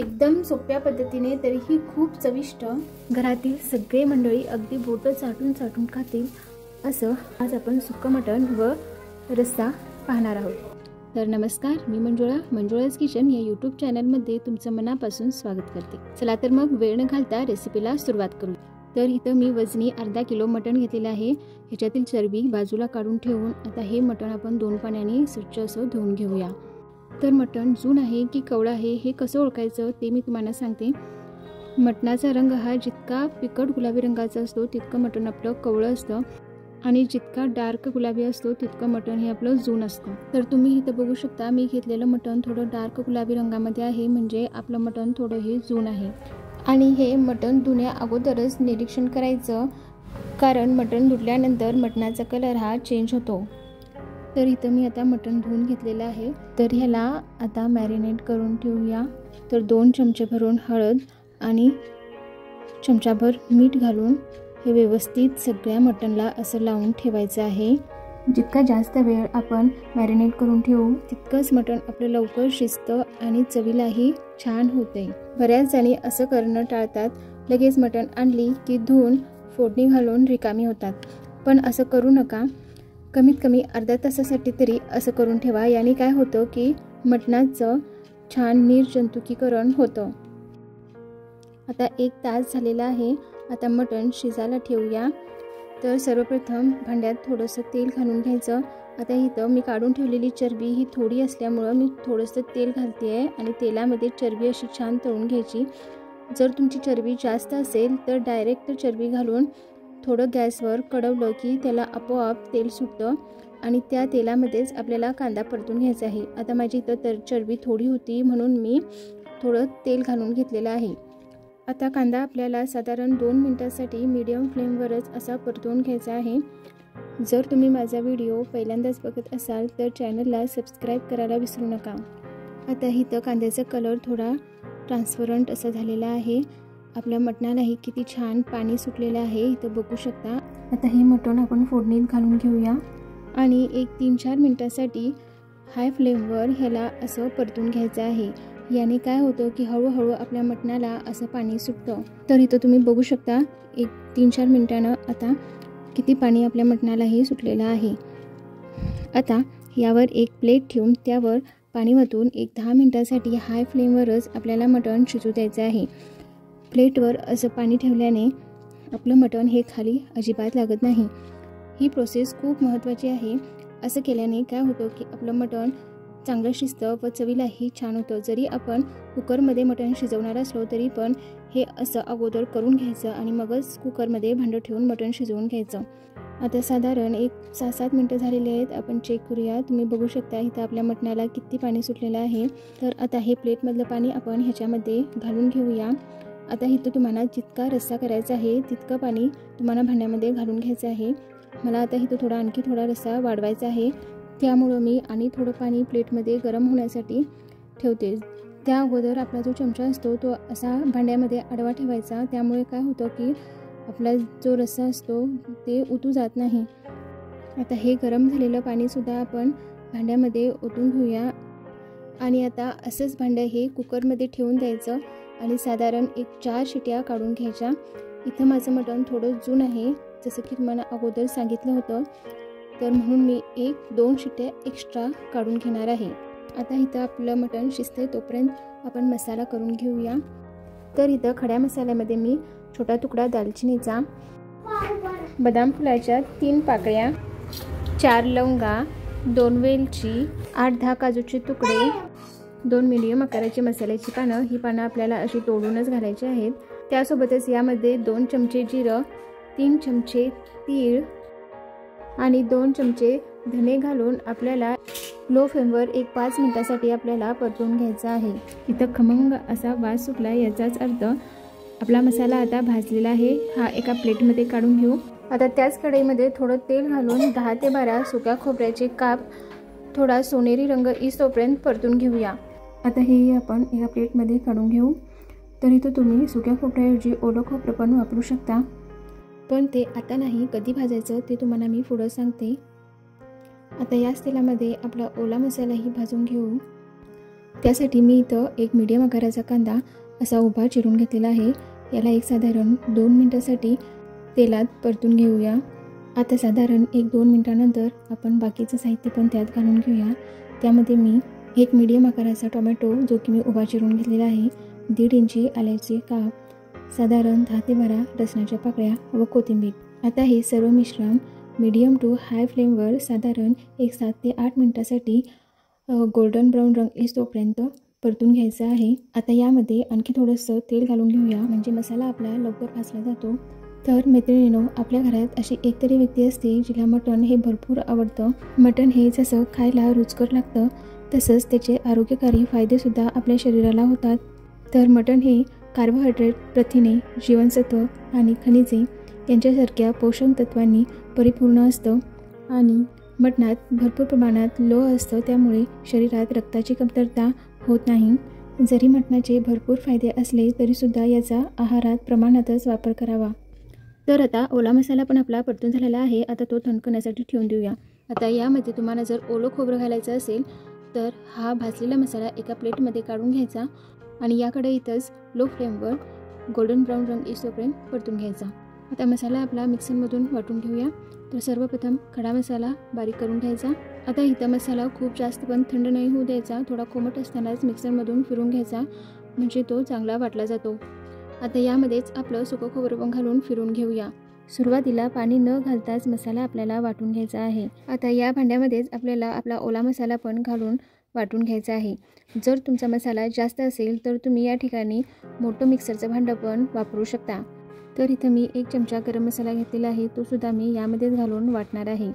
एकदम सोप्या पद्धतीने तरीही खूप चविष्ट, घरातील सगळे मंडळी अगदी बोटं चाटून चाटून खातील असं आज आपण सुक्कं मटण व रस्सा पाहणार आहोत। तर नमस्कार, मी मंजुळाज किचन या यूट्यूब चॅनलमध्ये तुमचं मनापासून स्वागत करते। चला तर मग वेळ न घालता रेसिपीला सुरुवात करू। तर इथं मी वजनी अर्धा किलो मटण घेतलेलं आहे। ह्याच्यातील चरबी बाजूला काढून ठेवून आता हे मटण आपण 2 पाण्याने स्वच्छ असं धुवून घेऊया। तर मटण जून आहे की कवळं आहे हे कसं ओळखायचं ते मी तुम्हाला सांगते। मटणाचा रंग हा जितका फिकट गुलाबी रंगाचा असतो तितकं मटण आपलं कवळं असतं आणि जितका डार्क गुलाबी असतो तितकं मटण हे आपलं जून असतं। तर तुम्ही इथं बघू शकता मी घेतलेलं मटण थोडं डार्क गुलाबी रंगामध्ये आहे, म्हणजे आपलं मटण थोडं हे जून आहे। आणि हे मटण धुण्या अगोदरच निरीक्षण करायचं, कारण मटण धुतल्यानंतर मटणाचा कलर हा चेंज होतो। तर इथं मी आता मटण धुवून घेतलेलं आहे। तर ह्याला आता मॅरिनेट करून ठेवूया। तर 2 चमचे भरून हळद आणि चमचाभर मीठ घालून हे व्यवस्थित सगळ्या मटणला असं लावून ठेवायचं आहे। जितका जास्त वेळ आपण मॅरिनेट करून ठेवू तितकंच मटण आपलं लवकर शिजतं आणि चवीलाही छान होते। बऱ्याच जणी असं करणं टाळतात, लगेच मटण आणली की धुवून फोडणी घालून रिकामी होतात, पण असं करू नका। कमीत कमी अर्ध्या तासासाठी तरी असं करून ठेवा। याने काय होतं की मटणाचं छान निर्जंतुकीकरण होतं। आता 1 तास झालेला आहे। आता मटण शिजायला ठेवूया। तर सर्वप्रथम भांड्यात थोडंसं तेल घालून घ्यायचं। आता इथं मी काढून ठेवलेली चरबी ही थोडी असल्यामुळं मी थोडंसं तेल घालते आहे आणि तेलामध्ये चरबी अशी छान तळून घ्यायची। जर तुमची चरबी जास्त असेल तर डायरेक्ट चरबी घालून थोडं गॅसवर कडवलं की त्याला आपोआप तेल सुटतं आणि त्या तेलामध्येच आपल्याला कांदा परतून घ्यायचा आहे। आता माझी इथं चरबी थोडी होती म्हणून मी थोडं तेल घालून घेतलेलं आहे। आता कांदा आपल्याला साधारण 2 मिनिटांसाठी मीडियम फ्लेमवरच असा परतून घ्यायचा आहे। जर तुम्ही माझा व्हिडिओ पहिल्यांदाच बघत असाल तर चॅनलला सबस्क्राईब करायला विसरू नका। आता इथं कांद्याचा कलर थोडा ट्रान्सपरंट असा झालेला आहे। आपल्या मटणालाही किती छान पाणी सुटलेलं आहे, इथं बघू शकता। आता हे मटण आपण फोडणीत घालून घेऊया आणि एक 3-4 मिनिटांसाठी हाय फ्लेमवर ह्याला असं परतून घ्यायचं आहे। याने काय होतं की हळूहळू आपल्या मटणाला असं पाणी सुटतं। तर इथं तुम्ही बघू शकता एक 3-4 मिनिटांनं आता किती पाणी आपल्या मटणालाही सुटलेलं आहे। आता यावर एक प्लेट ठेवून त्यावर पाणी वतून एक 10 मिनिटांसाठी हाय फ्लेमवरच आपल्याला मटण शिजू द्यायचं आहे। प्लेटवर असं पाणी ठेवल्याने आपलं मटण हे खाली अजिबात लागत नाही। ही प्रोसेस खूप महत्त्वाची आहे। असं केल्याने काय होतं की आपलं मटण चांगलं शिजतं व चवीलाही छान होतं। जरी आपण कुकरमध्ये मटण शिजवणार असलो तरी पण हे असं अगोदर करून घ्यायचं आणि मगच कुकरमध्ये भांडं ठेवून मटण शिजवून घ्यायचं। आता साधारण एक 6-7 मिनिटं झालेली आहेत। आपण चेक करूया। तुम्ही बघू शकता इथं आपल्या मटणाला किती पाणी सुटलेलं आहे। तर आता हे प्लेटमधलं पाणी आपण ह्याच्यामध्ये घालून घेऊया। आता इथं तुम्हाला जितका रस्सा करायचा आहे तितकं पाणी तुम्हाला भांड्यामध्ये घालून घ्यायचं आहे। मला आता इथं आणखी थोडा रस्सा वाढवायचा आहे, त्यामुळं मी आणि थोडं पाणी प्लेटमध्ये गरम होण्यासाठी ठेवते। त्या अगोदर आपला जो चमचा असतो तो असा भांड्यामध्ये आडवा ठेवायचा, त्यामुळे काय होतं की आपला जो रस्सा असतो ते उतू जात नाही। आता हे गरम झालेलं पाणीसुद्धा आपण भांड्यामध्ये ओतून घेऊया आणि आता असंच भांडं हे कुकरमध्ये ठेवून द्यायचं आणि साधारण एक 4 शिट्या काढून घ्यायच्या। इथं माझं मटण थोडं जून आहे, जसं की तुम्हाला अगोदर सांगितलं होतं, तर म्हणून मी 1-2 शिट्या एक्स्ट्रा काढून घेणार आहे। आता इथं आपलं मटण शिजतंय तोपर्यंत आपण मसाला करून घेऊया। तर इथं खड्या मसाल्यामध्ये मी छोटा तुकडा दालचिनीचा, बदाम फुलाच्या 3 पाकळ्या, 4 लवंगा, 2 वेलची, 8-10 काजूचे तुकडे, 2 मीडियम आकाराची मसाल्याची पानं, ही पानं आपल्याला अशी तोडूनच घालायची आहेत। त्यासोबतच यामध्ये 2 चमचे जिरं, 3 चमचे तीळ आणि 2 चमचे धने घालून आपल्याला लो फ्लेमवर एक 5 मिनिटांसाठी आपल्याला परतून घ्यायचा आहे। इथं खमंग असा वास सुटला, याचाच अर्थ आपला मसाला आता भाजलेला आहे। हा एका प्लेटमध्ये काढून घेऊ। आता त्याच कढईमध्ये थोडं तेल घालून 10 ते 12 सुक्या खोबऱ्याचे काप थोडा सोनेरी रंग येईस्तोपर्यंत परतून घेऊया। आता हे आपण एका प्लेटमध्ये काढून घेऊ। तर इथं तुम्ही सुक्या खोबऱ्याऐवजी ओलं खोबरं पण वापरू शकता, पण ते आता नाही, कधी भाजायचं ते तुम्हाला मी पुढं सांगते। आता याच तेलामध्ये आपला ओला मसालाही भाजून घेऊ। त्यासाठी मी इथं एक मीडियम आकाराचा कांदा असा उभा चिरून घेतलेला आहे. याला एक साधारण 2 मिनिटासाठी तेलात परतून घेऊया. आता साधारण 1-2 मिनिटानंतर आपण बाकीचं साहित्य पण त्यात घालून घेऊया. त्यामध्ये मी एक मीडियम आकाराचा टोमॅटो जो की मी उभा चिरून घेतलेला आहे, 1.5 इंची आल्याचे काप, साधारण 10 ते 12 लसणाच्या पाकळ्या व कोथिंबीर. आता हे सर्व मिश्रण मीडियम टू हाय फ्लेमवर साधारण 7 ते 8 मिनिटासाठी गोल्डन ब्राऊन रंग येईपर्यंत परतून घ्यायचं आहे. आता यामध्ये आणखी थोडंसं तेल घालून घेऊया, म्हणजे मसाला आपला लवकर भाजला जातो. तर मैत्रिणींनो, आपल्या घरात अशी एकतरी व्यक्ती असते जिला मटण हे भरपूर आवडतं. मटण हे जसं खायला रुचकर लागतं तसंच त्याचे आरोग्यकारी फायदेसुद्धा आपल्या शरीराला होतात. तर मटण हे कार्बोहायड्रेट, प्रथिने, जीवनसत्व आणि खनिजे यांच्यासारख्या पोषक तत्वांनी परिपूर्ण असतं आणि मटणात भरपूर प्रमाणात लोह असतं, त्यामुळे शरीरात रक्ताची कमतरता होत नाही. जरी मटणाचे भरपूर फायदे असले तरीसुद्धा याचा आहारात प्रमाणातच वापर करावा. तर आता ओला मसाला पण आपला परतून झालेला आहे. आता तो थंड करण्यासाठी ठेवून देऊया. आता यामध्ये तुम्हाला जर ओलं खोबरं घालायचं असेल तर हा भाजलेला मसाला एका प्लेटमध्ये काढून घ्यायचा आणि याकडे इथंच लो फ्लेमवर गोल्डन ब्राऊन रंग येईपर्यंत परतून घ्यायचा. आता मसाला आपला मिक्सरमधून वाटून घेऊया. तर सर्वप्रथम खडा मसाला बारीक करून घ्यायचा. आता इथं मसाला खूप जास्त पण थंड नाही होऊ द्यायचा, थोडा कोमट असतानाच मिक्सरमधून फिरून घ्यायचा, म्हणजे तो चांगला वाटला जातो. आता यामध्येच आपलं सुकं खोबरं पण घालून फिरून घेऊया. सुरुवातीला पाणी न घालताच मसाला आपल्याला वाटून घ्यायचा आहे. आता या भांड्यामध्येच आपल्याला आपला ओला मसाला पण घालून वाटून घ्यायचा आहे. जर तुमचा मसाला जास्त असेल तर तुम्ही या ठिकाणी मोठं मिक्सरचं भांडं पण वापरू शकता. तर इथं मी 1 चमचा गरम मसाला घेतलेला आहे, तो सुद्धा मी यामध्येच घालून वाटणार आहे.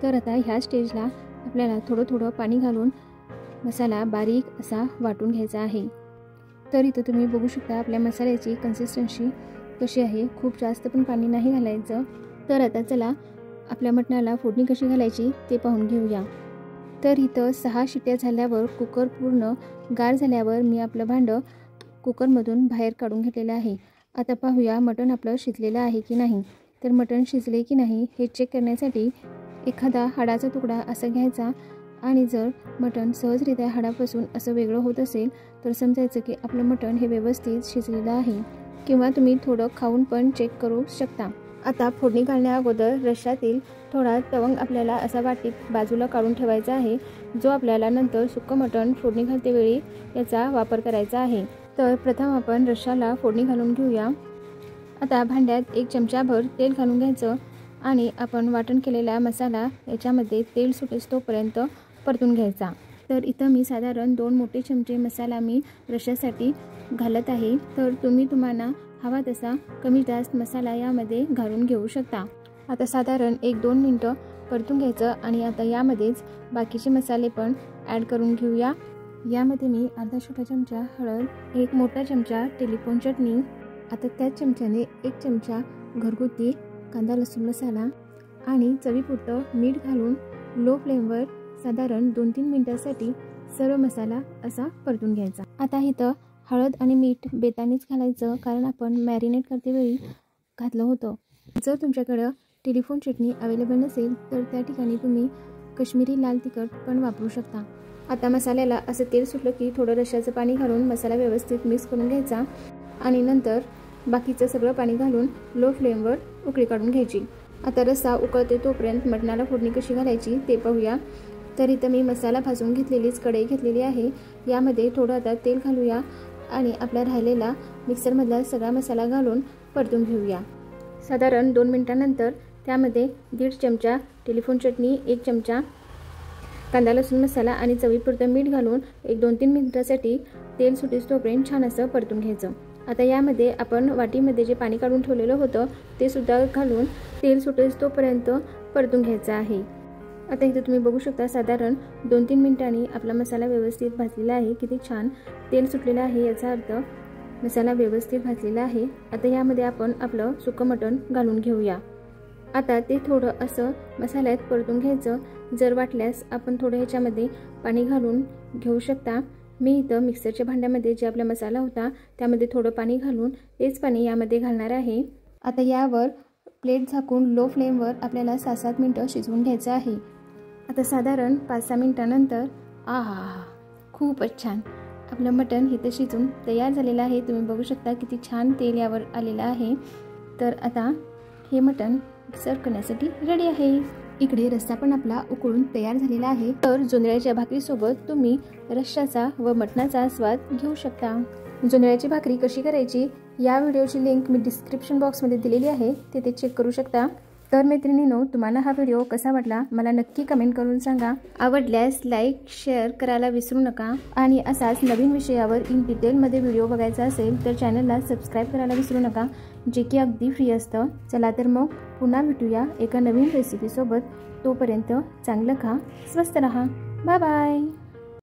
तर आता ह्या स्टेजला आपल्याला थोडं थोडं पाणी घालून मसाला बारीक असा वाटून घ्यायचा आहे. तर इथं तुम्ही बघू शकता आपल्या मसाल्याची कन्सिस्टन्सी कशी आहे. खूप जास्त पण पाणी नाही घालायचं. तर आता चला आपल्या मटणाला फोडणी कशी घालायची ते पाहून घेऊया. तर इथं 6 शिट्ट्या झाल्यावर कुकर पूर्ण गार झाल्यावर मी आपलं भांडं कुकरमधून बाहेर काढून घेतलेलं आहे. आता पाहूया मटण आपलं शिजलेलं आहे की नाही. तर मटण शिजले की नाही हे चेक करण्यासाठी एखादा हाडाचा तुकडा असा घ्यायचा आणि जर मटण सहजरित्या हाडापासून असं वेगळं होत असेल तर समजायचं की आपलं मटण हे व्यवस्थित शिजलेलं आहे. किंवा तुम्ही थोडं खाऊन पण चेक करू शकता. आता फोडणी घालण्या अगोदर रश्श्यातील थोडा तवंग आपल्याला असा वाटीत बाजूला काढून ठेवायचा आहे, जो आपल्याला नंतर सुक्कं मटण फोडणी घालते वेळी याचा वापर करायचा आहे. तर प्रथम आपण रश्श्याला फोडणी घालून घेऊया. आता भांड्यात 1 चमचाभर तेल घालून घ्यायचं आणि आपण वाटण केलेला मसाला याच्यामध्ये तेल सुटेस्तोपर्यंत परतून घ्यायचा. तर इथं मी साधारण 2 मोठे चमचे मसाला मी रश्श्यासाठी घालत आहे. तर तुम्हाला हवा तसा कमी जास्त मसाला यामध्ये घालून घेऊ शकता. आता साधारण 1-2 मिनटं परतून घ्यायचं आणि आता यामध्येच बाकीचे मसाले पण ॲड करून घेऊया. यामध्ये मी अर्धा छोटा चमचा हळद, 1 मोठा चमचा टेलिफोन चटणी, आता त्याच चमच्याने 1 चमचा घरगुती कांदा लसूण मसाला आणि चवीपुरतं मीठ घालून लो फ्लेमवर साधारण 2-3 मिनिटांसाठी सर्व मसाला असा परतून घ्यायचा. आता इथं हळद आणि मीठ बेतानेच घालायचं, कारण आपण मॅरिनेट करते वेळी घातलं होतं. जर तुमच्याकडं टेलिफोन चटणी अवेलेबल नसेल तर त्या ठिकाणी तुम्ही कश्मीरी लाल तिखट पण वापरू शकता. आता मसाल्याला असं तेल सुटलं की थोडं रश्श्याचं पाणी घालून मसाला व्यवस्थित मिक्स करून घ्यायचा आणि नंतर बाकीचं सगळं पाणी घालून लो फ्लेमवर उकळी काढून घ्यायची. आता रस्सा उकळते तोपर्यंत मटणाला फोडणी कशी घालायची ते पाहूया. तर इथं मी मसाला भाजून घेतलेलीच कढई घेतलेली आहे. यामध्ये थोडं आता तेल घालूया आणि आपला राहिलेला मिक्सरमधला सगळा मसाला घालून परतून घेऊया. साधारण 2 मिनिटांनंतर त्यामध्ये 1.5 चमचा टेलिफोन चटणी, 1 चमचा कांदा लसूण मसाला आणि चवीपुरतं मीठ घालून 1-2-3 मिनिटांसाठी तेल सुटेस्तोपर्यंत छान असं परतून घ्यायचं. आता यामध्ये आपण वाटीमध्ये जे पाणी काढून ठेवलेलं होतं ते सुद्धा घालून तेल सुटेस्तोपर्यंत परतून घ्यायचं आहे. आता इथे तुम्ही बघू शकता साधारण 2-3 मिनिटांनी आपला मसाला व्यवस्थित भाजलेला आहे. किती छान तेल सुटलेलं आहे, याचा अर्थ मसाला व्यवस्थित भाजलेला आहे. आता यामध्ये आपण आपलं सुकं मटण घालून घेऊया. आता ते थोडं असं मसाल्यात परतून घ्यायचं. जर वाटल्यास आपण थोडं ह्याच्यामध्ये पाणी घालून घेऊ शकता. मी इथं मिक्सरच्या भांड्यामध्ये जे आपला मसाला होता त्यामध्ये थोडं पाणी घालून तेच पाणी यामध्ये घालणार आहे. आता यावर प्लेट झाकून लो फ्लेमवर आपल्याला 6-7 मिनिटं शिजवून घ्यायचं आहे. आता साधारण 5-6 मिनिटांनंतर खूपच छान आपलं मटण हे तर शिजून तयार झालेलं आहे। तुम्ही बघू शकता किती छान तेल यावर आलेलं आहे। तर आता हे मटण सर्व करण्यासाठी रेडी आहे। इकडे रस्सा पण आपला उकळून तयार झालेला आहे। तर जोंधळ्याच्या भाकरीसोबत तुम्ही रश्श्याचा व मटणाचा स्वाद घेऊ शकता। जोंधळ्याची भाकरी कशी करायची या व्हिडिओची लिंक मी डिस्क्रिप्शन बॉक्समध्ये दिलेली आहे, तिथे चेक करू शकता। तर मैत्रिणींनो, तुम्हाला हा व्हिडिओ कसा वाटला मला नक्की कमेंट करून सांगा। आवडल्यास लाईक शेअर करायला विसरू नका आणि असाच नवीन विषयावर इन डिटेलमध्ये व्हिडिओ बघायचा असेल तर चॅनलला सबस्क्राईब करायला विसरू नका, जे की अगदी फ्री असतं। चला तर मग पुन्हा भेटूया एका नवीन रेसिपीसोबत। तोपर्यंत चांगलं खा, स्वस्त रहा, बाय बाय।